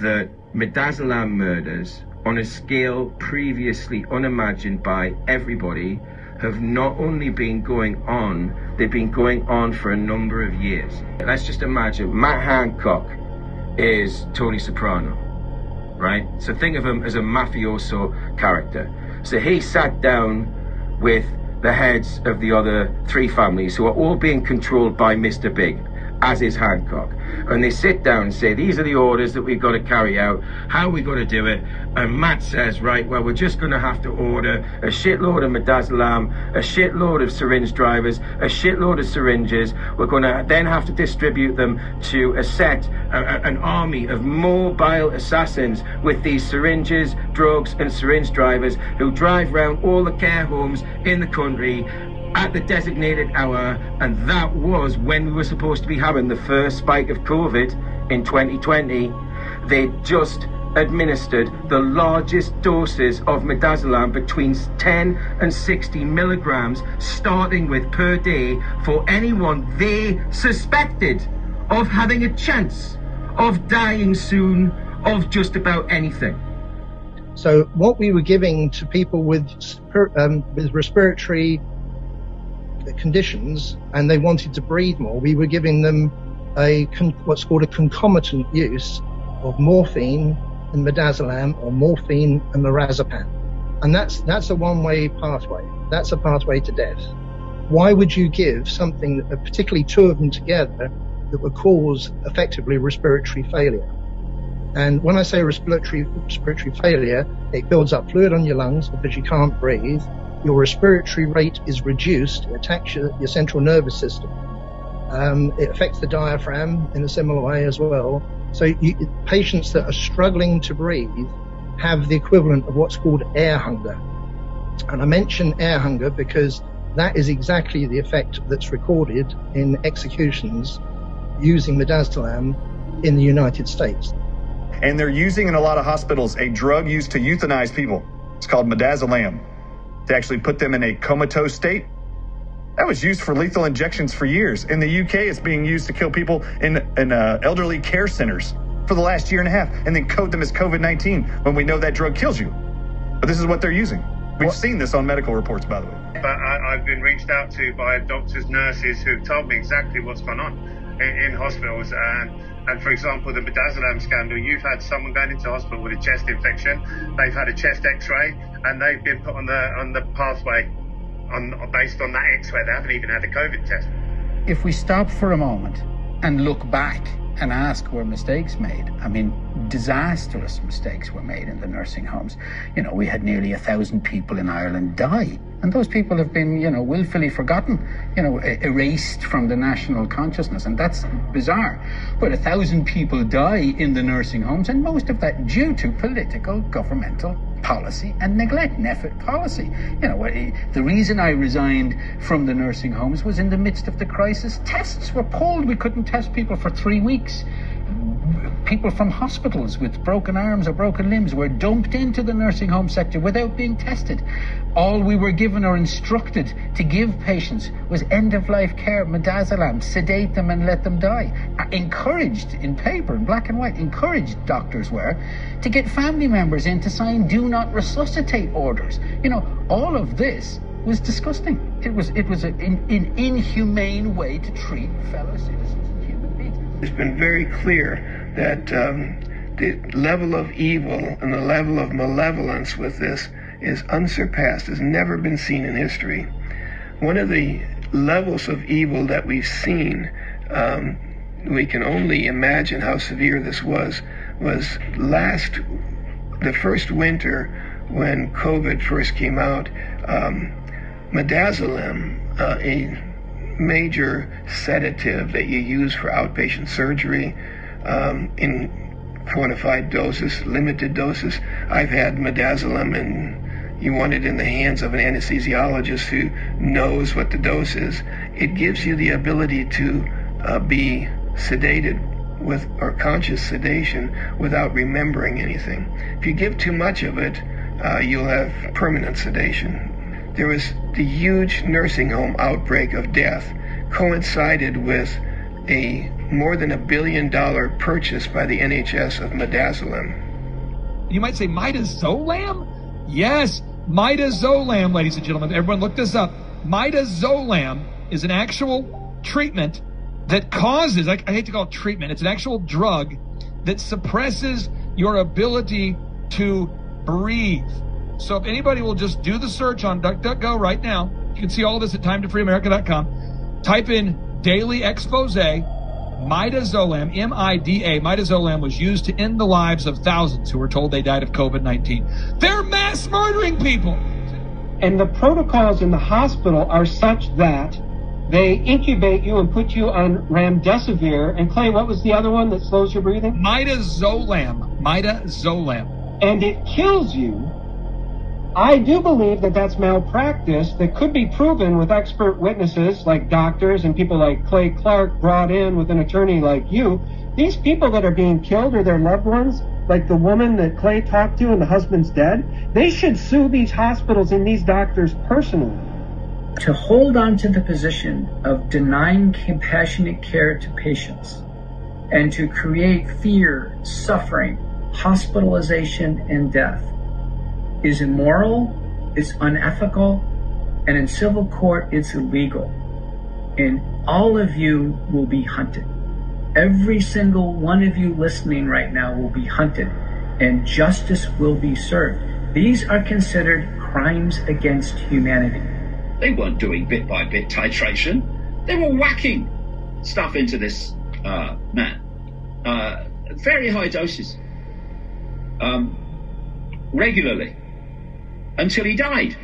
The Midazolam murders, on a scale previously unimagined by everybody, have not only been going on, they've been going on for a number of years. Let's just imagine Matt Hancock is Tony Soprano, right? So think of him as a mafioso character. So he sat down with the heads of the other three families who are all being controlled by Mr. Big, as is Hancock. And they sit down and say, these are the orders that we've got to carry out. How are we going to do it? And Matt says, right, well, we're just going to have to order a shitload of midazolam, a shitload of syringe drivers, a shitload of syringes. We're going to then have to distribute them to an army of mobile assassins with these syringes, drugs, and syringe drivers who drive around all the care homes in the country at the designated hour. And that was when we were supposed to be having the first spike of COVID in 2020. They just administered the largest doses of midazolam, between 10 and 60 milligrams, starting with per day, for anyone they suspected of having a chance of dying soon of just about anything. So what we were giving to people with respiratory conditions and they wanted to breathe more, we were giving them what's called a concomitant use of morphine and midazolam, or morphine and lorazepam. And that's a one-way pathway. That's a pathway to death. Why would you give something, particularly two of them together, that would cause effectively respiratory failure? And when I say respiratory failure, it builds up fluid on your lungs because you can't breathe. Your respiratory rate is reduced. It attacks your central nervous system. It affects the diaphragm in a similar way as well. So patients that are struggling to breathe have the equivalent of what's called air hunger. And I mention air hunger because that is exactly the effect that's recorded in executions using midazolam in the United States. And they're using in a lot of hospitals a drug used to euthanize people. It's called midazolam, to actually put them in a comatose state. That was used for lethal injections for years. In the UK, it's being used to kill people in elderly care centers for the last year and a half, and then code them as COVID-19 when we know that drug kills you. But this is what they're using. We've seen this on medical reports, by the way. But I've been reached out to by doctors, nurses who've told me exactly what's gone on in hospitals. And for example, the midazolam scandal, you've had someone going into hospital with a chest infection. They've had a chest x-ray and they've been put on the pathway based on that x-ray. They haven't even had a COVID test. If we stop for a moment and look back and ask were mistakes made, I mean, disastrous mistakes were made in the nursing homes. You know, we had nearly 1,000 people in Ireland die, and those people have been, willfully forgotten, erased from the national consciousness, and that's bizarre. But 1,000 people die in the nursing homes, and most of that due to political, governmental policy and neglect, NEFIT policy. The reason I resigned from the nursing homes was in the midst of the crisis. Tests were pulled. We couldn't test people for 3 weeks. People from hospitals with broken arms or broken limbs were dumped into the nursing home sector without being tested. All we were given or instructed to give patients was end-of-life care, midazolam, sedate them and let them die. Encouraged in paper, in black and white, encouraged doctors were to get family members in to sign do not resuscitate orders. All of this was disgusting. It was an inhumane way to treat fellow citizens and human beings. It's been very clear that the level of evil and the level of malevolence with this is unsurpassed, has never been seen in history. One of the levels of evil that we've seen, we can only imagine how severe this was the first winter when COVID first came out. Midazolam, a major sedative that you use for outpatient surgery, in quantified doses, limited doses. I've had midazolam, and you want it in the hands of an anesthesiologist who knows what the dose is. It gives you the ability to be sedated with, or conscious sedation, without remembering anything. If you give too much of it, you'll have permanent sedation. There was the huge nursing home outbreak of death coincided with a more than $1 billion purchase by the NHS of midazolam. You might say midazolam? Yes, midazolam, ladies and gentlemen. Everyone look this up. Midazolam is an actual treatment that causes, I hate to call it treatment, it's an actual drug that suppresses your ability to breathe. So if anybody will just do the search on DuckDuckGo right now, you can see all of this at timetofreeamerica.com. Type in daily expose, midazolam, M-I-D-A. Midazolam was used to end the lives of thousands who were told they died of COVID-19. They're mass murdering people. And the protocols in the hospital are such that they incubate you and put you on remdesivir. And Clay, what was the other one that slows your breathing? Midazolam. And it kills you. I do believe that that's malpractice that could be proven with expert witnesses like doctors and people like Clay Clark brought in with an attorney like you. These people that are being killed or their loved ones, like the woman that Clay talked to and the husband's dead, they should sue these hospitals and these doctors personally. To hold on to the position of denying compassionate care to patients and to create fear, suffering, hospitalization, and death is immoral, it's unethical, and in civil court, it's illegal. And all of you will be hunted. Every single one of you listening right now will be hunted, and justice will be served. These are considered crimes against humanity. They weren't doing bit-by-bit titration. They were whacking stuff into this man. Very high doses. Regularly. Until he died.